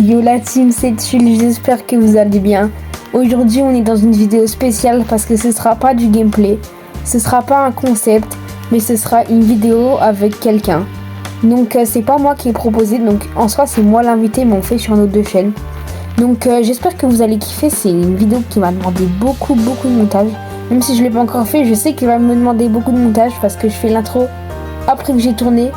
Yo la team, c'est Tulle, j'espère que vous allez bien. Aujourd'hui on est dans une vidéo spéciale parce que ce sera pas du gameplay, ce sera pas un concept, mais ce sera une vidéo avec quelqu'un. Donc c'est pas moi qui ai proposé, donc en soi c'est moi l'invité, mais on fait sur nos deux chaînes. Donc j'espère que vous allez kiffer, c'est une vidéo qui m'a demandé beaucoup de montage. Même si je l'ai pas encore fait, je sais qu'il va me demander beaucoup de montage parce que je fais l'intro après que j'ai tourné.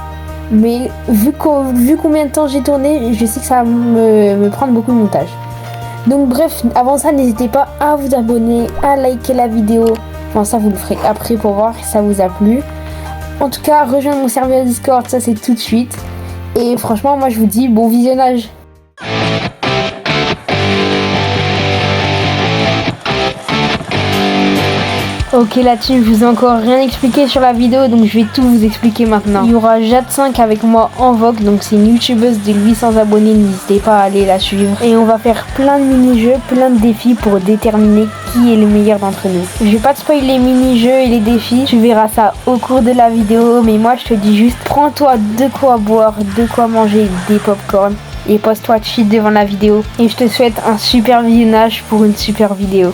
Mais vu combien de temps j'ai tourné, je sais que ça va me prendre beaucoup de montage. Donc bref, avant ça, n'hésitez pas à vous abonner, à liker la vidéo. Enfin ça vous le ferez après pour voir si ça vous a plu. En tout cas, rejoindre mon serveur Discord, ça c'est tout de suite. Et franchement, moi je vous dis bon visionnage. Ok la team, je vous ai encore rien expliqué sur la vidéo, donc je vais tout vous expliquer maintenant. Il y aura Jade5 avec moi en Vogue, donc c'est une youtubeuse de 800 abonnés, n'hésitez pas à aller la suivre. Et on va faire plein de mini-jeux, plein de défis pour déterminer qui est le meilleur d'entre nous. Je vais pas te spoiler les mini-jeux et les défis, tu verras ça au cours de la vidéo, mais moi je te dis juste, prends-toi de quoi boire, de quoi manger, des popcorn. Et pose-toi chill devant la vidéo. Et je te souhaite un super visionnage pour une super vidéo.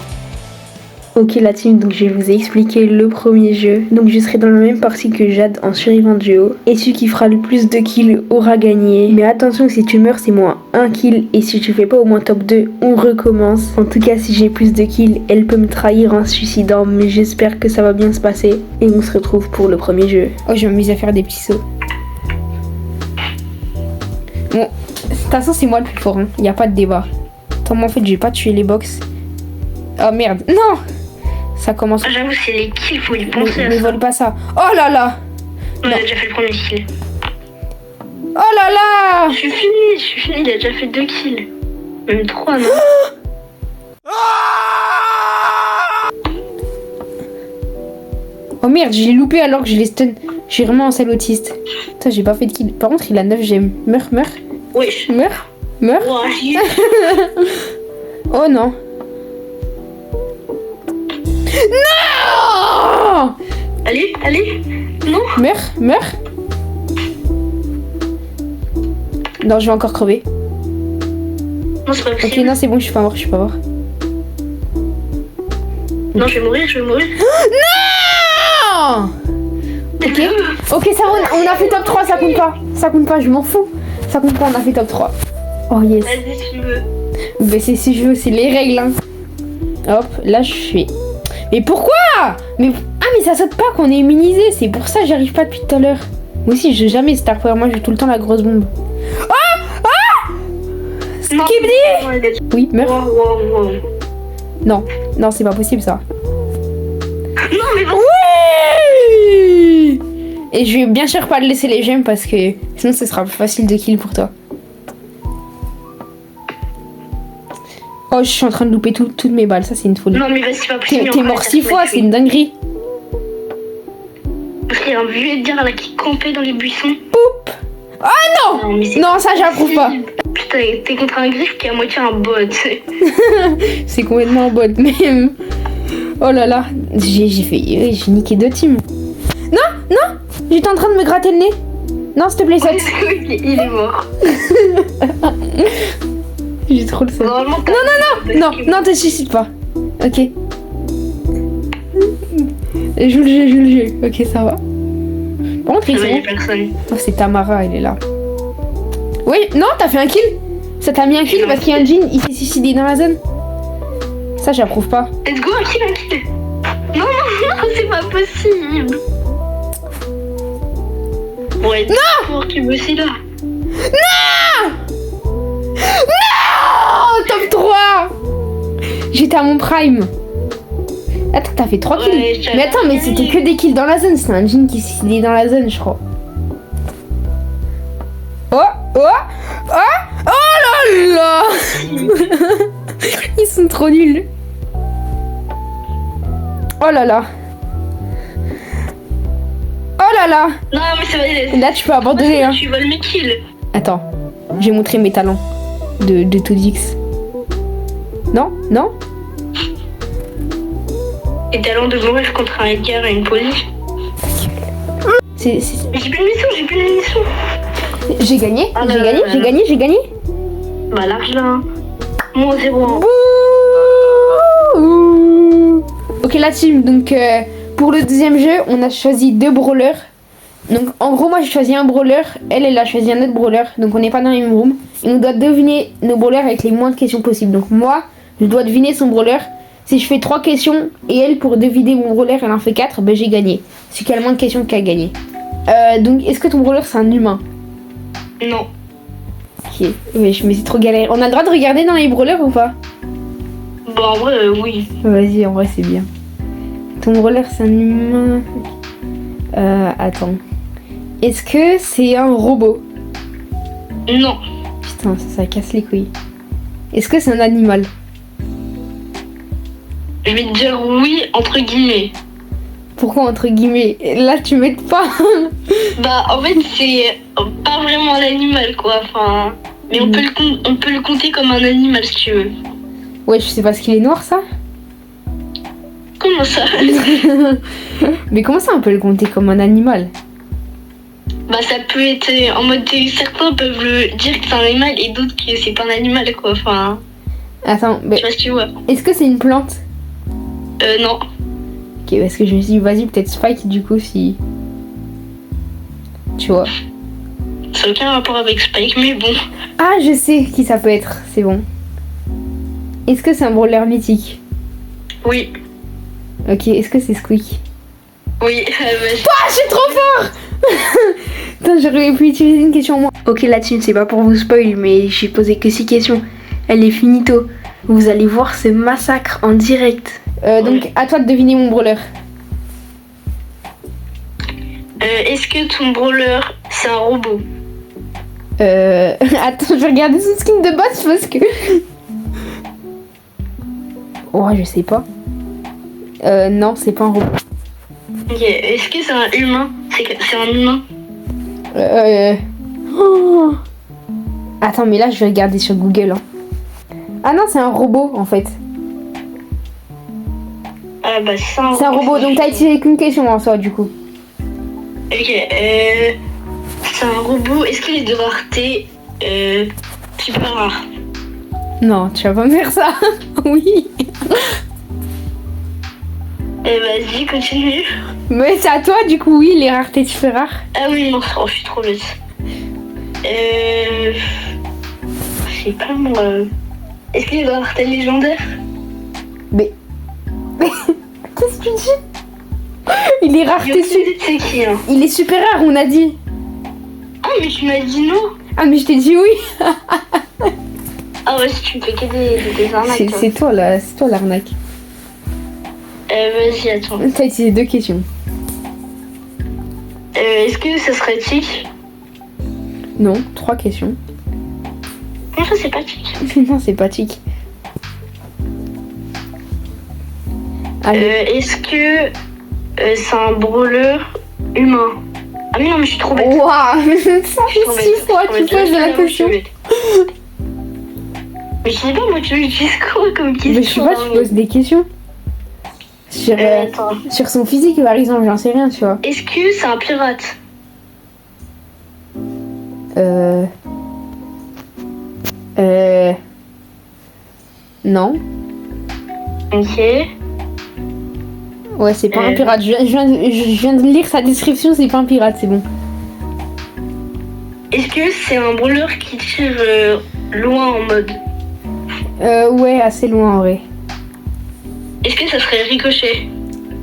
Ok la team, donc je vais vous expliquer le premier jeu. Donc je serai dans la même partie que Jade en survivant duo. Et celui qui fera le plus de kills aura gagné. Mais attention, si tu meurs c'est moins 1 kill. Et si tu fais pas au moins top 2, on recommence. En tout cas, si j'ai plus de kills, elle peut me trahir en se suicidant. Mais j'espère que ça va bien se passer. Et on se retrouve pour le premier jeu. Oh, je m'amuse à faire des petits sauts. Bon, de toute façon c'est moi le plus fort, hein. Y a pas de débat. Attends, moi en fait je vais pas tuer les box. Oh merde, non. Ça commence. J'avoue, c'est les kills, faut y penser. Ne vole pas ça. Oh là là. On a déjà fait le premier kill. Oh là là. Je suis fini, il a déjà fait 2 kills. Même 3, non? Oh merde, je l'ai loupé alors que je l'ai stun. Je suis vraiment un sale autiste. Putain, j'ai pas fait de kill. Par contre, il a 9 gemmes. Meurs. Wesh. Meurs. Ouais. Oh non. Non. Allez. Non. Meurs. Non, je vais encore crever. Non, c'est pas possible. Ok, non, c'est bon, je suis pas mort. Non, je vais mourir. Non. Ok, ça on a fait top 3, ça compte pas, je m'en fous. Ça compte pas, on a fait top 3. Oh yes. Vas-y, si tu veux. Mais c'est si je veux, c'est les règles, hein. Hop, là je fais. Mais pourquoi? Mais ça saute pas qu'on est immunisé, c'est pour ça que j'arrive pas depuis tout à l'heure. Moi aussi, je jamais Star Power, moi j'ai tout le temps la grosse bombe. Skibidi. Oui, meurs. Wow. Non, c'est pas possible ça. Non, mais bon. Oui. Et je vais bien sûr pas le laisser les gemmes parce que sinon ce sera plus facile de kill pour toi. Oh, je suis en train de louper toutes mes balles, ça c'est une folie. Non, mais vas-y, c'est pas possible. T'es mort 6 fois, c'est une dinguerie. Parce qu'il y a un vieux Edgar là qui campait dans les buissons. Poup. Oh non. Non, ça j'approuve pas. Putain, t'es contre un griffe qui est à moitié un bot. C'est complètement en bot, mais... Oh là là, j'ai niqué 2 teams. Non, j'étais en train de me gratter le nez. Non, s'il te plaît, saute. Il est mort. J'ai trop le seum. Non, te suicide pas. Ok. Joue le jeu. Ok, ça va. Par contre, il y a personne. Oh, c'est Tamara, elle est là. Oui, non, t'as fait un kill. Ça t'a mis un kill parce qu'il y a un jean, il s'est suicidé dans la zone. Ça, j'approuve pas. Let's go, un kill. Non, c'est pas possible. Ouais, non. Pour qui me suis là. Non. Top 3. J'étais à mon prime. Attends, t'as fait 3 kills. Mais attends, mais c'était que des kills dans la zone. C'est un jean qui s'est suicidé dans la zone, je crois. Oh là là. Ils sont trop nuls. Oh là là. Non, mais ça va aller. Là, tu peux abandonner. Hein. Tu voles mes kills. Attends, j'ai montré mes talents de Todix. Non. Et talent de mourir contre un Edgar et une police. C'est... Mais j'ai plus de munitions. J'ai gagné, Ah, j'ai gagné. Bah l'argent. Moi 0. Bouh. Ok la team, donc pour le deuxième jeu, on a choisi 2 brawlers. Donc en gros moi j'ai choisi un brawler, elle a choisi un autre brawler, donc on n'est pas dans les mêmes rooms. Et on doit deviner nos brawlers avec les moins de questions possibles. Donc moi, je dois deviner son brawler. Si je fais 3 questions et elle pour deviner mon brawler elle en fait 4, ben j'ai gagné. Celui qui a le moins de questions qui a gagné. Donc est-ce que ton brawler c'est un humain? Non. Ok, mais c'est trop galère. On a le droit de regarder dans les brawlers ou pas? Bah en vrai oui. Vas-y, en vrai c'est bien. Ton brawler c'est un humain. Attends. Est-ce que c'est un robot? Non. Putain, ça casse les couilles. Est-ce que c'est un animal? Je vais te dire oui entre guillemets. Pourquoi entre guillemets? Là tu m'aides pas. Bah en fait c'est pas vraiment un animal quoi. Enfin, mais on peut le compter comme un animal si tu veux. Ouais, je sais pas ce qu'il est noir ça. Comment ça? Mais comment ça on peut le compter comme un animal? Bah ça peut être en mode certains peuvent le dire que c'est un animal et d'autres que c'est pas un animal quoi. Enfin, Attends, mais tu vois ce que tu vois. est-ce que c'est une plante? Non. Ok, parce que je me suis dit, vas-y, peut-être Spike du coup si. Tu vois. Ça n'a aucun rapport avec Spike, mais bon. Ah, je sais qui ça peut être, c'est bon. Est-ce que c'est un brawler mythique? Oui. Ok, est-ce que c'est Squeak? Oui. Ah, je suis trop fort. Putain, j'aurais pu utiliser une question en moins. Ok, la team, c'est pas pour vous spoil, mais j'ai posé que 6 questions. Elle est finito. Vous allez voir ce massacre en direct. Donc, à toi de deviner mon brawler. Est-ce que ton brawler, c'est un robot? Attends, je vais regarder son skin de base parce que... Oh, je sais pas. Non, c'est pas un robot. Ok, est-ce que c'est un humain? C'est un humain? Oh. Attends, mais là, je vais regarder sur Google. Hein. Ah non, c'est un robot, en fait. Ah bah c'est un robot, donc t'as utilisé qu'une question en soi, du coup. Ok, c'est un robot. Est-ce qu'il est de rareté super rare? Non, tu vas pas me faire ça. Oui. Vas-y, continue. Mais c'est à toi, du coup, oui, les raretés super rares. Ah oui, non, oh, je suis trop bête. Je sais pas moi. Est-ce qu'il est de rareté légendaire? Mais qu'est-ce que tu dis? Il est rareté C'est qui hein? Il est super rare, on a dit. Ah mais tu m'as dit non. Ah mais je t'ai dit oui. Ah ouais, si tu me fais que des arnaques. C'est toi là, c'est toi l'arnaque. Vas-y, attends. T'as utilisé 2 questions. Est-ce que ça serait tic? Non, 3 questions. Non, ça c'est pas tic. Non, c'est pas tic. Allez. Est-ce que c'est un brawler humain? Ah mais non, mais je suis trop bête. Waouh, ça fait 6 fois que tu poses la question. Mais je sais pas, moi tu utilises quoi comme question? Mais je sais pas, tu poses des questions. Sur son physique par exemple, j'en sais rien, tu vois. Est-ce que c'est un pirate? Non. Ok. Ouais, c'est pas un pirate. Je viens de lire sa description, c'est pas un pirate, c'est bon. Est-ce que c'est un brawler qui tire loin en mode? Ouais, assez loin en vrai. Est-ce que ça serait Ricochet?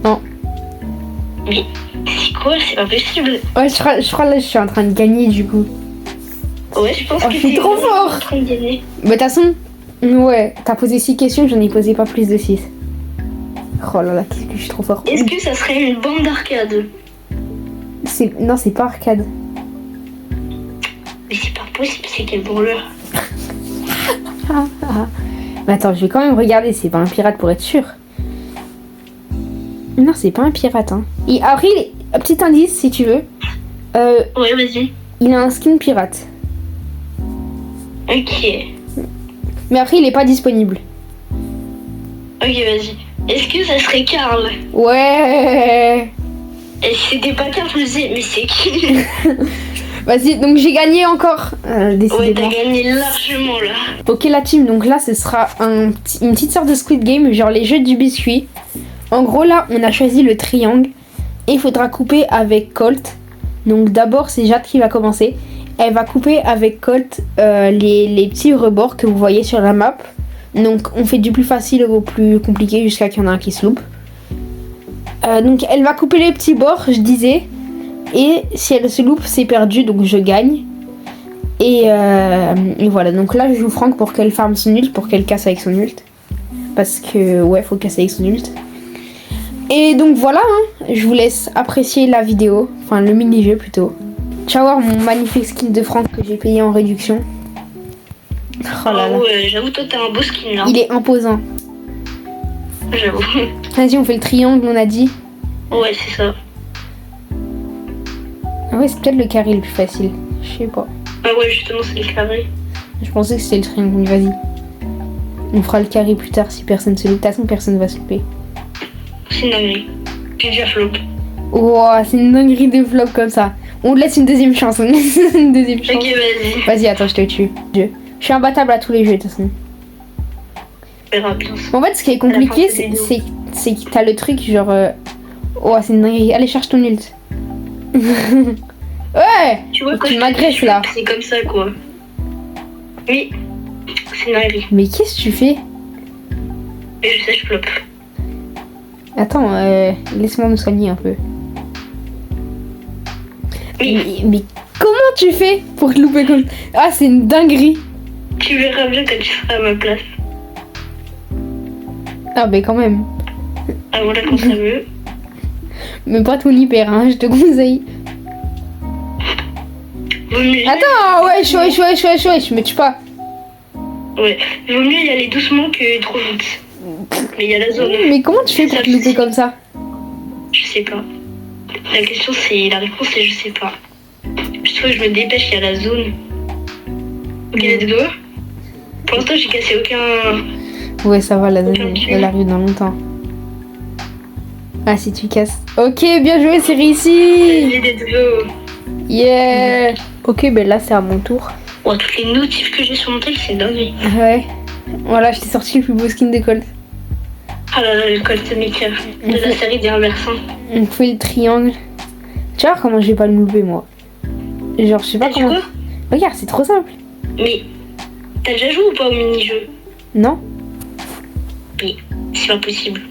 Non. Mais c'est quoi? C'est pas possible. Ouais, je crois là, je suis en train de gagner du coup. Ouais, je pense que je suis trop fort. En train de gagner. Bah, de toute façon, ouais, t'as posé 6 questions, j'en ai posé pas plus de 6. Oh là là, qu'est-ce que je suis trop fort. Est-ce que ça serait une bande d'arcade? Non, c'est pas arcade. Mais c'est pas possible, c'est quel brawler? Mais attends, je vais quand même regarder, c'est pas un pirate pour être sûr. Non, c'est pas un pirate, hein. Et après, petit indice, si tu veux. Ouais, vas-y. Il a un skin pirate. Ok. Mais après, il est pas disponible. Ok, vas-y. Est-ce que ça serait Karl? Ouais. Et si c'était pas Karl, je me disais, mais c'est qui? Vas-y, donc j'ai gagné encore. Ouais, Décidément. t'as gagné largement là. Ok la team, donc là ce sera une petite sorte de Squid Game, genre les jeux du biscuit. En gros là on a choisi le triangle et il faudra couper avec Colt. Donc d'abord c'est Jade qui va commencer. Elle va couper avec Colt les petits rebords que vous voyez sur la map. Donc on fait du plus facile au plus compliqué jusqu'à qu'il y en a un qui se loupe. Donc elle va couper les petits bords, je disais. Et si elle se loupe c'est perdu, donc je gagne. Et voilà, donc là je joue Franck pour qu'elle farme son ult, pour qu'elle casse avec son ult. Parce que ouais, faut casser avec son ult. Et donc voilà, hein, je vous laisse apprécier la vidéo, enfin le mini-jeu plutôt. Ciao, voir mon magnifique skin de Franck que j'ai payé en réduction. Oh là là. Ouais, j'avoue, toi t'as un beau skin là. Il est imposant. J'avoue. Vas-y, on fait le triangle, on a dit. Ouais, c'est ça. Ah ouais, c'est peut-être le carré le plus facile. Je sais pas. Ah ouais, justement, c'est le carré. Je pensais que c'était le triangle, mais vas-y. On fera le carré plus tard si personne se loupe. De toute façon, personne va se louper. C'est une dinguerie. J'ai déjà flop. Wow, c'est une dinguerie de flop comme ça. On te laisse une deuxième chance. On te laisse une deuxième chance. Ok, vas-y. Vas-y, attends, je te tue. Je suis imbattable à tous les jeux, de toute façon. On verra bien. En fait, ce qui est compliqué, c'est que t'as le truc genre... Oh, c'est une dinguerie. Allez, cherche ton ult. Ouais. Tu vois, quand Tu je m'agresses, flop, là. c'est comme ça, quoi. Oui, c'est une dinguerie. Mais qu'est-ce que tu fais? Et je sais, je flop. Attends, laisse-moi me soigner un peu. Mais comment tu fais pour te louper comme... Ah, c'est une dinguerie. Tu verras bien quand tu seras à ma place. Ah, mais quand même. Ah, voilà, quand ça veut. Mais pas ton hyper, hein, je te conseille. Vaut mieux... Attends, wesh, je me tue pas. Ouais, vaut mieux y aller doucement que trop vite. Mais il y a la zone. Mais comment tu fais pour te louper comme ça? Je sais pas. La question c'est... La réponse c'est je sais pas. Je trouve que je me dépêche, il y a la zone. Ok, let's go. Pour l'instant j'ai cassé aucun... Ouais, ça va, la zone, elle arrive dans longtemps. Ah, si tu casses. Ok, bien joué, c'est réussi. Let's go. Yeah. Ok, ben là, c'est à mon tour. Oh, toutes les notifs que j'ai sur mon tel, c'est dingue. Ouais. Voilà, je t'ai sorti le plus beau skin de Colt. Ah là là, le Colt Maker de la série des inversants. On fait le triangle. Tu vois comment je vais pas le louper, moi? Genre, je sais pas T'as dit comment... quoi? Regarde, c'est trop simple. Mais t'as déjà joué ou pas au mini-jeu? Non? Mais c'est pas possible.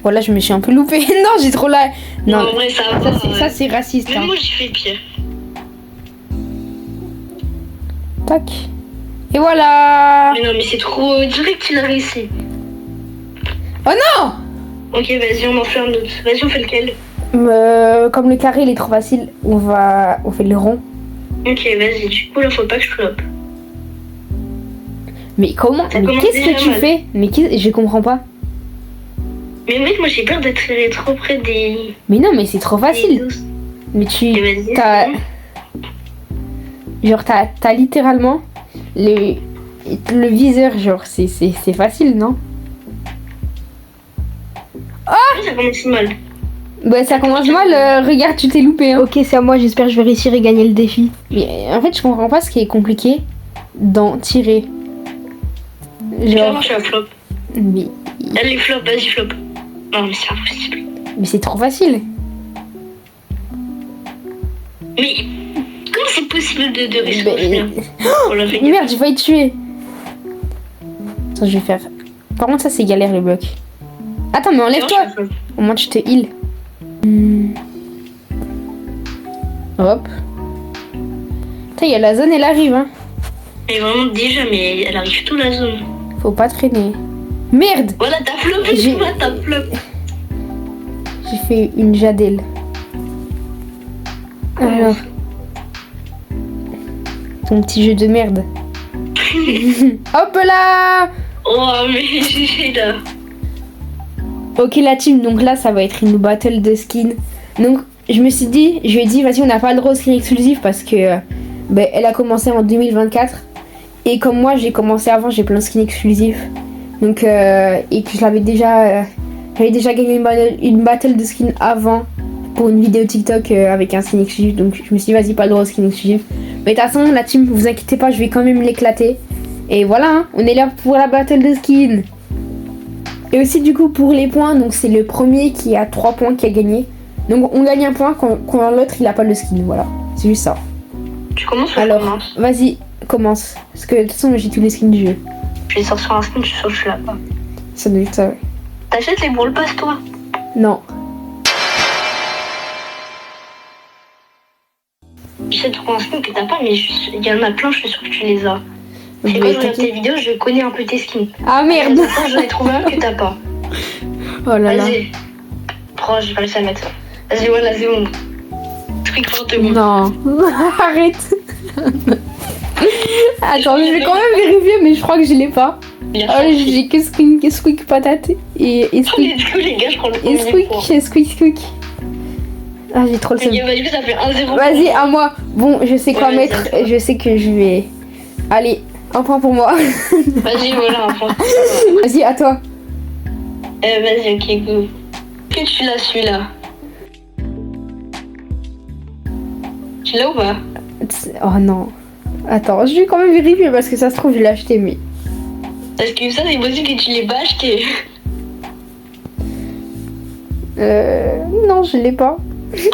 Voilà, je me suis un peu loupé. Non, j'ai trop la... Non, en vrai, ça va. Ça, c'est raciste. Même Hein. moi, j'ai fait pire. Tac. Et voilà. Mais non, mais c'est trop direct, tu l'as réussi. Oh non. Ok, vas-y, on en fait un autre. Vas-y, on fait lequel? Comme le carré, il est trop facile, on fait le rond. Ok, vas-y. Du coup, là, faut pas que je floppe. Mais comment? Ça Mais commence qu'est-ce que déjà tu mal. fais? Mais je comprends pas. Mais mec, moi, j'ai peur d'être trop près des... Mais non, mais c'est trop des facile. dos. Mais tu... Ok, vas-y. T'as... Genre, t'as littéralement le viseur, genre, c'est facile, non? Ça commence mal. Bah, ça commence mal, regarde, tu t'es loupé. Hein. Ok, c'est à moi, j'espère que je vais réussir à gagner le défi. Mais en fait, je comprends pas ce qui est compliqué dans tirer. Genre... je suis un flop. Mais Allez, flop, vas-y, flop. Non, mais c'est impossible. c'est trop facile. Mais comment c'est possible de réussir Mais- Oh la fait Merde, j'ai failli te tuer. Attends, je vais faire... Par contre, ça, c'est galère, les blocs. Attends, mais enlève-toi. Au moins, tu te heal. Hop. Putain, il y a la zone, elle arrive, hein. Mais vraiment, déjà, mais elle arrive tout la zone. Faut pas traîner. Merde. Voilà, t'as flopé, tu vois, t'as flopé. J'ai fait une jadelle. Alors. Ton petit jeu de merde. Hop là. Oh, mais j'ai là. Ok la team, donc là ça va être une battle de skins. Donc je me suis dit, je lui ai dit vas-y on n'a pas le droit au skin exclusif parce que elle a commencé en 2024. Et comme moi j'ai commencé avant, j'ai plein de skins exclusifs. Donc et que j'avais déjà gagné une battle de skins avant. pour une vidéo TikTok avec un skin exclusif. Donc je me suis dit, vas-y, pas le droit au skin exclusif. Mais de toute façon, la team, vous inquiétez pas, je vais quand même l'éclater. Et voilà, hein, on est là pour la battle de skin. Et aussi, du coup, pour les points, donc c'est le premier qui a 3 points qui a gagné. Donc on gagne un point quand l'autre il a pas le skin. Voilà, c'est juste ça. Tu commences ou Alors, je commence? vas-y, commence. Parce que de toute façon, j'ai tous les skins du jeu. Je vais sortir un skin, je suis sûre que je l'ai pas. Ça doit être ça, ouais. T'achètes les Brawl Pass, toi? Non. J'essaie de trouver un skin que t'as pas, mais il y en a plein, je suis sûre que tu les as. Mais Et quand je regarde t'inquiète. tes vidéos, je connais un peu tes skins. Ah merde. Attends, j'en ai trouvé un que t'as pas. Oh là là. Vas-y. Oh, j'ai pas réussi à mettre ça. Vas-y, voilà, c'est bon. Truc forte, bon. Non. Arrête. Attends, je vais quand même vérifier, mais je crois que je l'ai pas. Il a Oh, fait. j'ai que squeak patate et Oh, squeak. let's go, les gars, je prends le Et premier point. squeak. Ah, j'ai trop le Ok, seum. bah, du coup, ça fait 1-0. Vas-y, à moi. Bon, je sais quoi Ouais, vas-y, mettre. à toi. Je sais que je vais. Allez, un point pour moi. Vas-y, voilà, un point. Vas-y, à toi. Vas-y, ok, go. Que tu l'as, celui-là? Tu l'as ou pas? Oh non. Attends, je vais quand même vérifier parce que ça se trouve, je l'ai acheté, mais. Parce que ça, c'est possible que tu l'aies pas acheté. Non, je l'ai pas.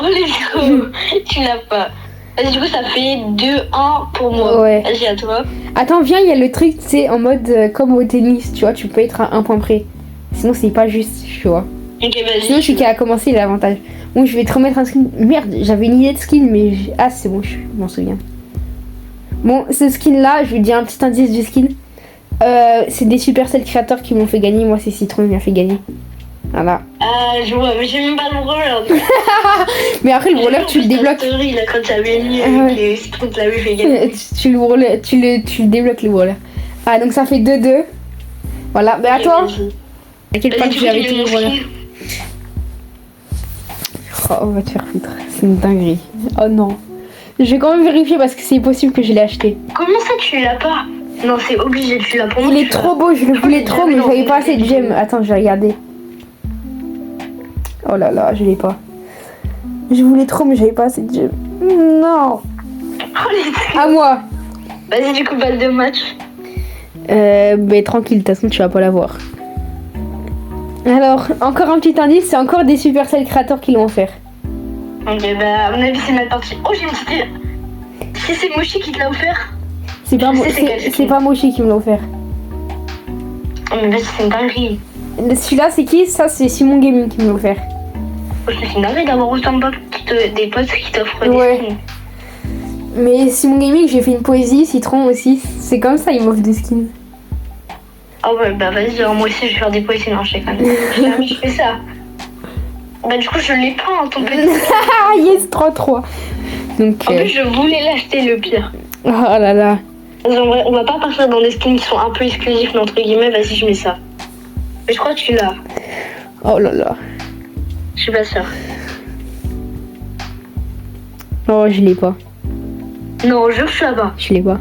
Oh, let's go. Tu l'as pas. Vas-y, du coup, ça fait 2-1 pour moi. Ouais. Vas-y, à toi. Attends, viens, il y a le truc, tu sais, en mode comme au tennis, tu vois, tu peux être à un point près. Sinon, c'est pas juste, tu vois. Ok, vas-y. Sinon, celui qui a commencé, il a l'avantage. Bon, je vais te remettre un skin. Merde, j'avais une idée de skin, mais. Ah, c'est bon, je m'en souviens. Bon, ce skin-là, je vais dire un petit indice du skin. C'est des Supercell créateurs qui m'ont fait gagner. Moi, c'est Citron qui m'a fait gagner. Voilà. Ah, je vois, mais j'ai même pas le roller. Mais après, le roller, tu le débloques. Là, quand tu avais mis Ah ouais. avec les citrons, tu l'avais fait gagner. Tu le débloques, le roller. Ah, donc ça fait 2-2. Voilà, mais à toi. T'inquiète pas que j'avais tout le roller. Oh, on va te faire foutre. C'est une dinguerie. Oh non. Je vais quand même vérifier parce que c'est possible que je l'ai acheté. Comment ça, tu l'as pas? Non, c'est obligé, tu l'as pour moi. Il est tu trop l'as. beau, je le voulais trop, mais j'avais pas assez de gemmes. Attends, je vais regarder. Oh là là, je l'ai pas. Je voulais trop, mais j'avais pas assez de gemmes. Non. Oh, les... À moi. Vas-y, du coup, balle de match. Mais tranquille, de toute façon, tu vas pas l'avoir. Alors, encore un petit indice, c'est encore des Supercell créateurs qui l'ont offert. Ok, bah, à mon avis, c'est mal parti. Oh, j'ai une petite idée. Si c'est Moshi qui te l'a offert. C'est pas, Je sais c'est quel c'est skin. pas Moshi qui me l'a offert. Oh, mais vas-y, c'est une dinguerie. Celui-là, c'est qui? Ça, c'est Simon Gaming qui me l'a offert. Oh, c'est une dinguerie d'avoir autant de potes des potes qui t'offrent Ouais. des skins. Mais Simon Gaming, j'ai fait une poésie, Citron aussi. C'est comme ça, il m'offre des skins. Ah ouais, bah vas-y, alors moi aussi je vais faire des poésies, non, je sais quand même. Jamais je fais ça. Bah du coup je l'ai pas, hein, ton petit. Ah yes, 3-3. Donc, En plus je voulais l'acheter le pire. oh là là. Vas-y, en vrai, on va pas partir dans des skins qui sont un peu exclusifs, mais entre guillemets, vas-y je mets ça. Mais je crois que tu l'as. Oh là là. Je suis pas sûre. Oh, je l'ai pas. Non, jure je suis là-bas. Je l'ai pas.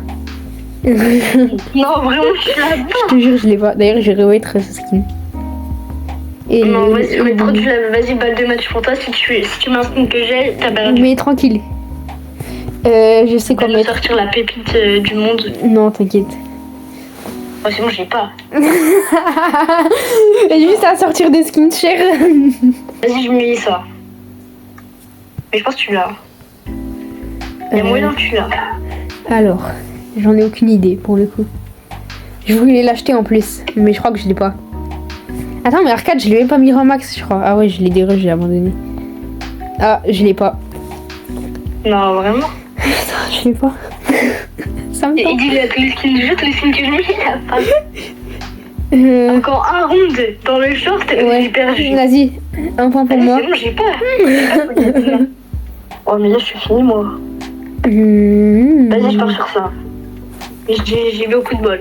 Non, vraiment je suis là-bas. Je te jure, je l'ai pas. D'ailleurs, je vais remettre ce skin. Et Non, vas-y, mais trop tu l'as. Vas-y, balle de match pour toi. Si tu mets un skin que j'ai, t'as perdu. Mais tranquille. Je sais On quoi va nous mettre. sortir la pépite du monde. Non, t'inquiète. Oh, c'est bon, j'ai pas. J'ai juste à sortir des skins chers. Vas-y, je mets ça. Mais je pense que tu l'as. Il y a moyen que tu l'as. Alors, j'en ai aucune idée pour le coup. Je voulais l'acheter en plus, mais je crois que je l'ai pas. Attends, mais Arcade, je l'ai même pas mis en max, je crois. Ah ouais, je l'ai dérogé, j'ai abandonné. Ah, je l'ai pas. Non, vraiment. Attends, je l'ai pas. Ça me Et tente. dis-le à tous les skins du jeu, tous les skins que je mets, il a pas. Euh, Encore un round dans le short, ouais. j'ai perdu. Vas-y, un point pour Allez, moi. c'est bon, j'ai pas. Oh, mais là, je suis fini, moi. Vas-y, je pars sur ça. Mais j'ai beaucoup de bol.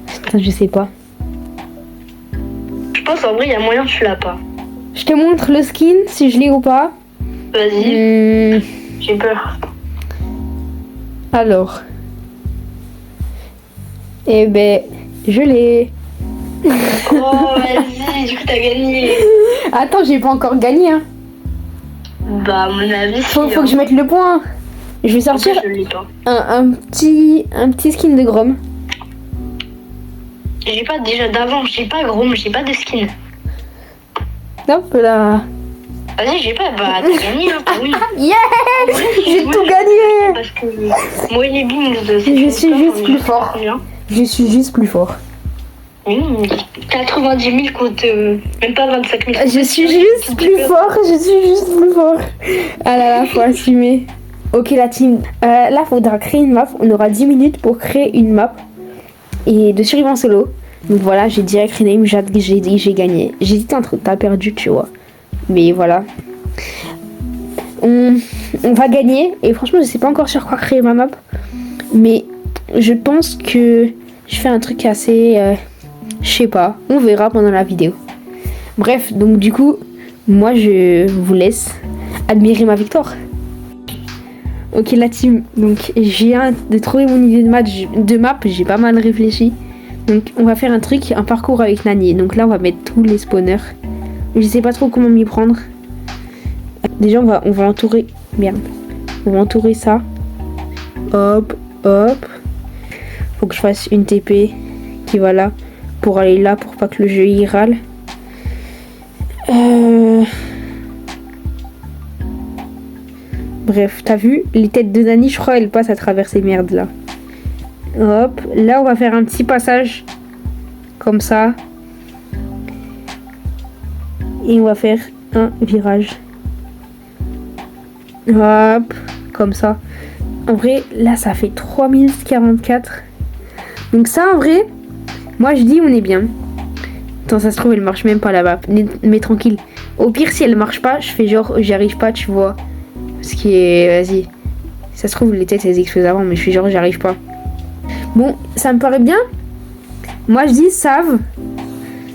Putain, je sais pas. Je pense en vrai, il y a moyen que tu l'as pas. Je te montre le skin, si je l'ai ou pas. Vas-y, j'ai peur. Alors. Eh ben, je l'ai. Oh, vas-y, du coup, t'as gagné. Attends, j'ai pas encore gagné, hein. Bah, à mon avis, Faut que je mette le point. Je vais sortir je l'ai pas. un petit skin de Grom. J'ai pas déjà d'avant, j'ai pas Grom, j'ai pas de skin. Hop là. Vas-y, j'ai pas, bah t'as gagné, hein, oui. Yeah, j'ai tout gagné. Parce que moi, les bings, Je suis juste plus fort. Je suis juste plus fort. 90 000 contre même pas 25 000. Je suis juste plus fort, je suis juste plus fort. Ah là là, faut assumer. Ok la team, là faudra créer une map. On aura 10 minutes pour créer une map et de survivre en solo. Donc voilà, j'ai direct rename, j'ai gagné. J'hésitais entre t'as perdu, tu vois. Mais voilà. On va gagner et franchement je sais pas encore sur quoi créer ma map. Mais je pense que je fais un truc assez... je sais pas, on verra pendant la vidéo. Bref, donc du coup, moi je vous laisse admirer ma victoire. Ok la team, donc je viens de trouver mon idée de map, j'ai pas mal réfléchi. Donc on va faire un parcours avec Nani. Donc là on va mettre tous les spawners. Je sais pas trop comment m'y prendre. Déjà on va entourer, merde, on va entourer ça. Hop, hop. Faut que je fasse une TP qui va là. Pour aller là, pour pas que le jeu y râle. Bref, t'as vu, les têtes de Nani, je crois, elles passent à travers ces merdes là. Hop, là on va faire un petit passage. Comme ça. Et on va faire un virage. Hop, comme ça. En vrai, là ça fait 3 minutes 44. Donc ça en vrai... Moi je dis on est bien. Attends, ça se trouve elle marche même pas la map. Mais tranquille. Au pire si elle marche pas, je fais genre j'y arrive pas, tu vois. Ce qui est... Vas-y. Ça se trouve les têtes elles explosent avant, mais je fais genre j'y arrive pas. Bon, ça me paraît bien. Moi je dis save.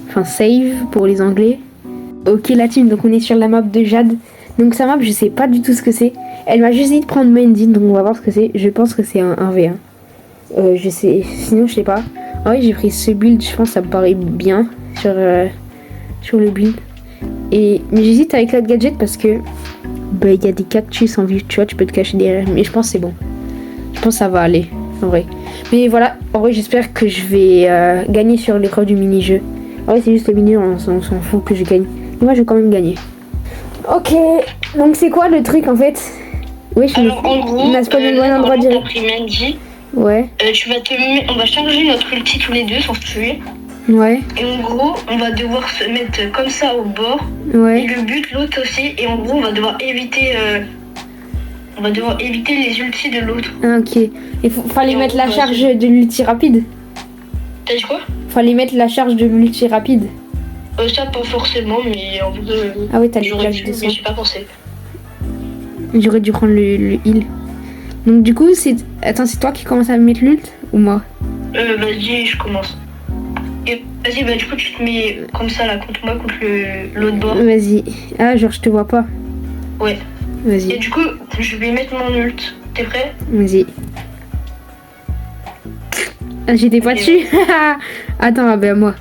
Enfin save pour les anglais. Ok la team, donc on est sur la map de Jade. Donc sa map je sais pas du tout ce que c'est. Elle m'a juste dit de prendre Mendin, donc on va voir ce que c'est. Je pense que c'est un 1v1. Je sais... Sinon je sais pas. Ah oui, j'ai pris ce build, je pense que ça me paraît bien sur le build. Mais j'hésite avec l'autre gadget parce que bah il y a des cactus en vue, tu vois, tu peux te cacher derrière. Mais je pense que c'est bon. Je pense que ça va aller, en vrai. Mais voilà, en vrai j'espère que je vais gagner sur l'épreuve du mini-jeu. En vrai c'est juste le mini-jeu, on s'en fout que je gagne. Mais moi je vais quand même gagner. Ok, donc c'est quoi le truc en fait? Oui, alors en gros, on a spawné le bon endroit direct. Ouais. On va charger notre ulti tous les deux sans se tuer. Ouais. Et en gros, on va devoir se mettre comme ça au bord. Ouais. Et le but, l'autre aussi. Et en gros, on va devoir éviter les ultis de l'autre. Ah, ok. Il fallait mettre la charge de l'ulti rapide. T'as dit quoi? Fallait mettre la charge de l'ulti rapide. Ça pas forcément, mais en vrai. Ah ouais, t'as les j'aurais plages dû, de mais sang. j'ai pas pensé. J'aurais dû prendre le heal. Donc du coup, c'est... Attends, c'est toi qui commence à mettre l'ult ou moi? Vas-y, je commence. Et vas-y, bah du coup, tu te mets comme ça là, contre moi, contre l'autre bord. Vas-y. Ah, genre, je te vois pas. Ouais. Vas-y. Et du coup, je vais mettre mon ult. T'es prêt? Vas-y. Ah, j'étais pas dessus. Attends, ah, ben moi.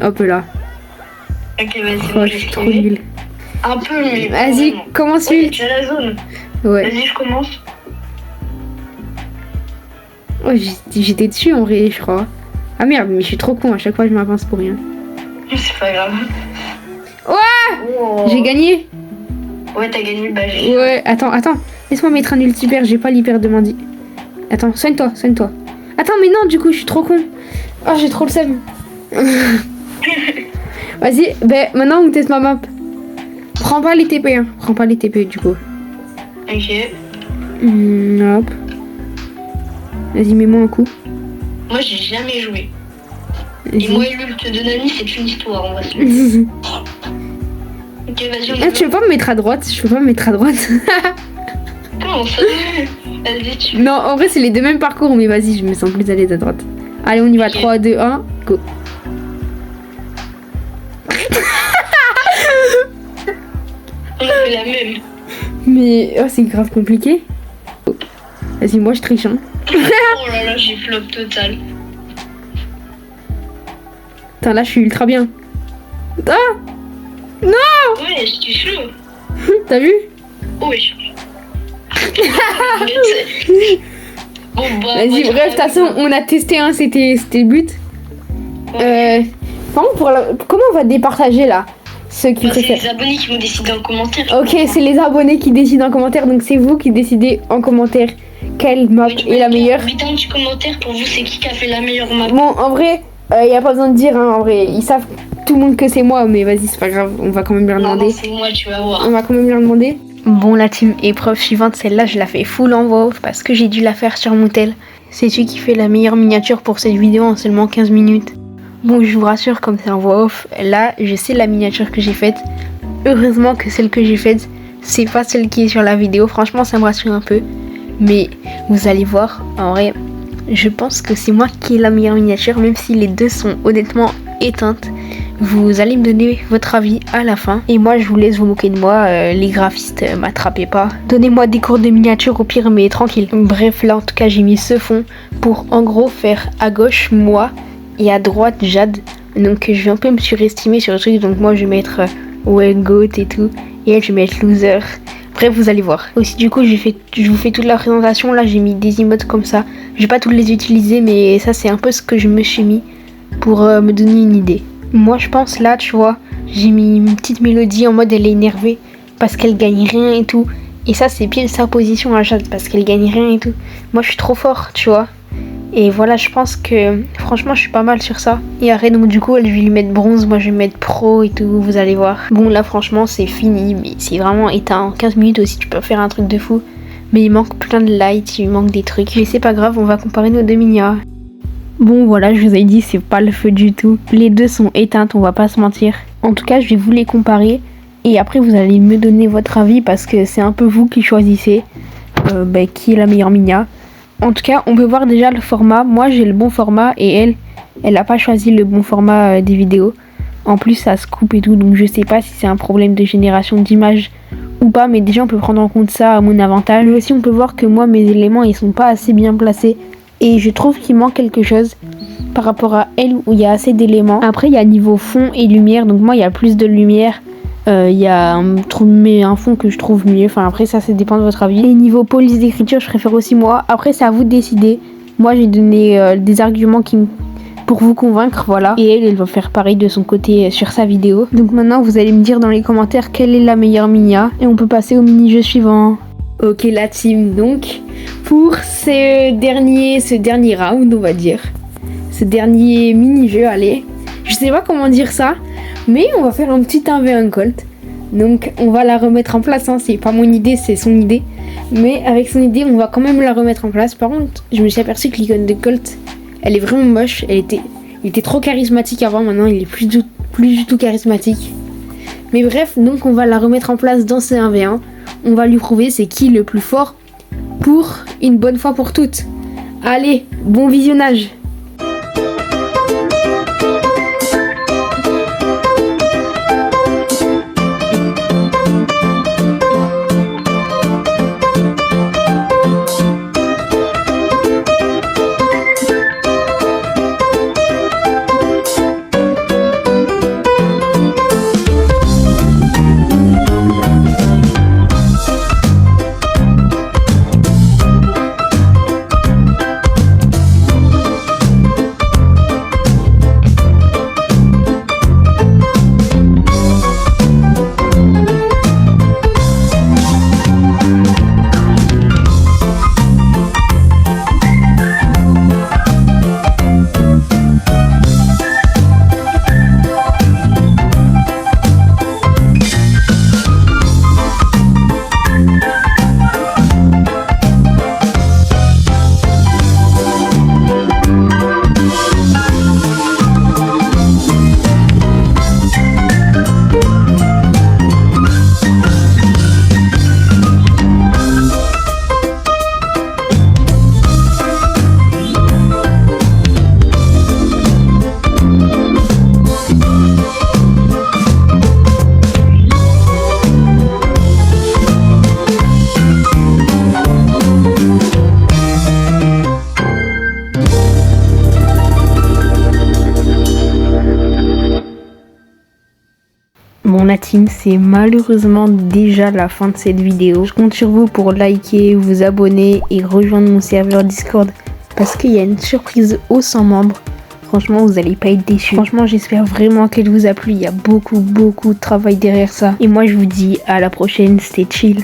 Hop là. Ok, vas-y, Oh, moi je j'ai suis trop esquivé. nulle. Un peu, mais... Vas-y, vraiment. commence Ouais, l'ult. tu as la zone. Ouais. Vas-y, je commence. Oh, j'étais dessus en vrai, je crois. Ah merde, mais je suis trop con, à chaque fois je m'avance pour rien. C'est pas grave. Ouais, Oh. j'ai gagné. Ouais, t'as gagné le badge. Ouais, attends. Laisse-moi mettre un ult hyper, j'ai pas l'hyper demandé. Attends, soigne-toi. Attends, mais non, du coup, je suis trop con. Oh, j'ai trop le seum. Vas-y, ben maintenant on teste ma map. Prends pas les TP, hein. Prends pas les TP du coup. Ok. Hop. Vas-y, mets-moi un coup. Moi, j'ai jamais joué. Et Vas-y. moi, l'ult de Nani, c'est une histoire, on va se le Ok, vas-y, on y Ah, va. tu veux pas me mettre à droite? Je peux pas me mettre à droite. Comment ça? Vas-y, tu... Non, en vrai, c'est les deux mêmes parcours, mais vas-y, je me sens plus à l'aise à droite. Allez, on y va. Ok. 3, 2, 1, go. On a fait la même. Mais oh, c'est grave compliqué. Vas-y, moi je triche, hein. Oh là là, j'ai flop total. Attends, là, je suis ultra bien. Ah! Ouais, je suis chaud. T'as vu? Oh, wesh. Bon, bah, Vas-y, bref, de toute façon, on a testé, hein, c'était le but. Par contre, comment on va départager là? Ceux qui c'est préfèrent. les abonnés qui vont décider en commentaire. Ok, c'est les abonnés qui décident en commentaire, donc c'est vous qui décidez en commentaire quelle map est la meilleure. Mettez un petit commentaire pour vous, c'est qui a fait la meilleure map. Bon, en vrai, y a pas besoin de dire, hein, en vrai, ils savent tout le monde que c'est moi, mais vas-y, c'est pas grave, on va quand même leur demander. Non, c'est moi, tu vas voir. On va quand même leur demander. Bon, la team épreuve suivante, celle-là, je la fais full en voix off parce que j'ai dû la faire sur mon tel. C'est celui qui fait la meilleure miniature pour cette vidéo en seulement 15 minutes. Bon, je vous rassure, comme c'est en voix off, là, je sais la miniature que j'ai faite. Heureusement que celle que j'ai faite, c'est pas celle qui est sur la vidéo. Franchement, ça me rassure un peu. Mais vous allez voir, en vrai, je pense que c'est moi qui ai la meilleure miniature, même si les deux sont honnêtement éteintes. Vous allez me donner votre avis à la fin. Et moi, je vous laisse vous moquer de moi. Les graphistes, m'attrapez pas. Donnez-moi des cours de miniature au pire, mais tranquille. Bref, là, en tout cas, j'ai mis ce fond pour, en gros, faire à gauche, moi, et à droite, Jade. Donc, je vais un peu me surestimer sur le truc. Donc, moi, je vais mettre ouais, goat et tout. Et elle, je vais mettre loser. Bref, vous allez voir. Aussi, du coup, je vous fais toute la présentation. Là, j'ai mis des emotes comme ça. Je vais pas toutes les utiliser, mais ça, c'est un peu ce que je me suis mis pour me donner une idée. Moi, je pense là, tu vois, j'ai mis une petite mélodie en mode elle est énervée parce qu'elle gagne rien et tout. Et ça, c'est pile sa position à Jade parce qu'elle gagne rien et tout. Moi, je suis trop fort, tu vois. Et voilà, je pense que franchement, je suis pas mal sur ça. Et après, donc du coup, je vais lui mettre bronze. Moi, je vais mettre pro et tout, vous allez voir. Bon, là, franchement, c'est fini. Mais c'est vraiment éteint. En 15 minutes aussi, tu peux faire un truc de fou. Mais il manque plein de lights, il manque des trucs. Mais c'est pas grave, on va comparer nos deux minia. Bon, voilà, je vous ai dit, c'est pas le feu du tout. Les deux sont éteintes, on va pas se mentir. En tout cas, je vais vous les comparer. Et après, vous allez me donner votre avis parce que c'est un peu vous qui choisissez qui est la meilleure minia. En tout cas, on peut voir déjà le format. Moi, j'ai le bon format et elle a pas choisi le bon format des vidéos. En plus, ça se coupe et tout, donc je sais pas si c'est un problème de génération d'image ou pas. Mais déjà, on peut prendre en compte ça à mon avantage. Mais aussi, on peut voir que moi, mes éléments, ils sont pas assez bien placés. Et je trouve qu'il manque quelque chose par rapport à elle où il y a assez d'éléments. Après, il y a niveau fond et lumière. Donc moi, il y a plus de lumière. Il y a un fond que je trouve mieux. Enfin, après, ça dépend de votre avis. Et niveau police d'écriture, je préfère aussi moi. Après, c'est à vous de décider. Moi, j'ai donné des arguments pour vous convaincre, voilà. Et elle va faire pareil de son côté sur sa vidéo. Donc maintenant, vous allez me dire dans les commentaires quelle est la meilleure minia. Et on peut passer au mini-jeu suivant. Ok, la team, donc pour ce dernier round, on va dire, ce dernier mini-jeu, allez, je sais pas comment dire ça, mais on va faire un petit 1v1 Colt. Donc on va la remettre en place, hein. C'est pas mon idée, c'est son idée, mais avec son idée, on va quand même la remettre en place. Par contre, je me suis aperçu que l'icône de Colt, elle est vraiment moche. Il était trop charismatique avant, maintenant il est plus du tout charismatique. Mais bref, donc on va la remettre en place dans ce 1v1. On va lui prouver c'est qui le plus fort pour une bonne fois pour toutes. Allez, bon visionnage. Team, c'est malheureusement déjà la fin de cette vidéo. Je compte sur vous pour liker, vous abonner et rejoindre mon serveur Discord parce qu'il y a une surprise aux 100 membres. Franchement, vous allez pas être déçus. Franchement, j'espère vraiment qu'elle vous a plu. Il y a beaucoup de travail derrière ça. Et moi, je vous dis à la prochaine. C'était chill.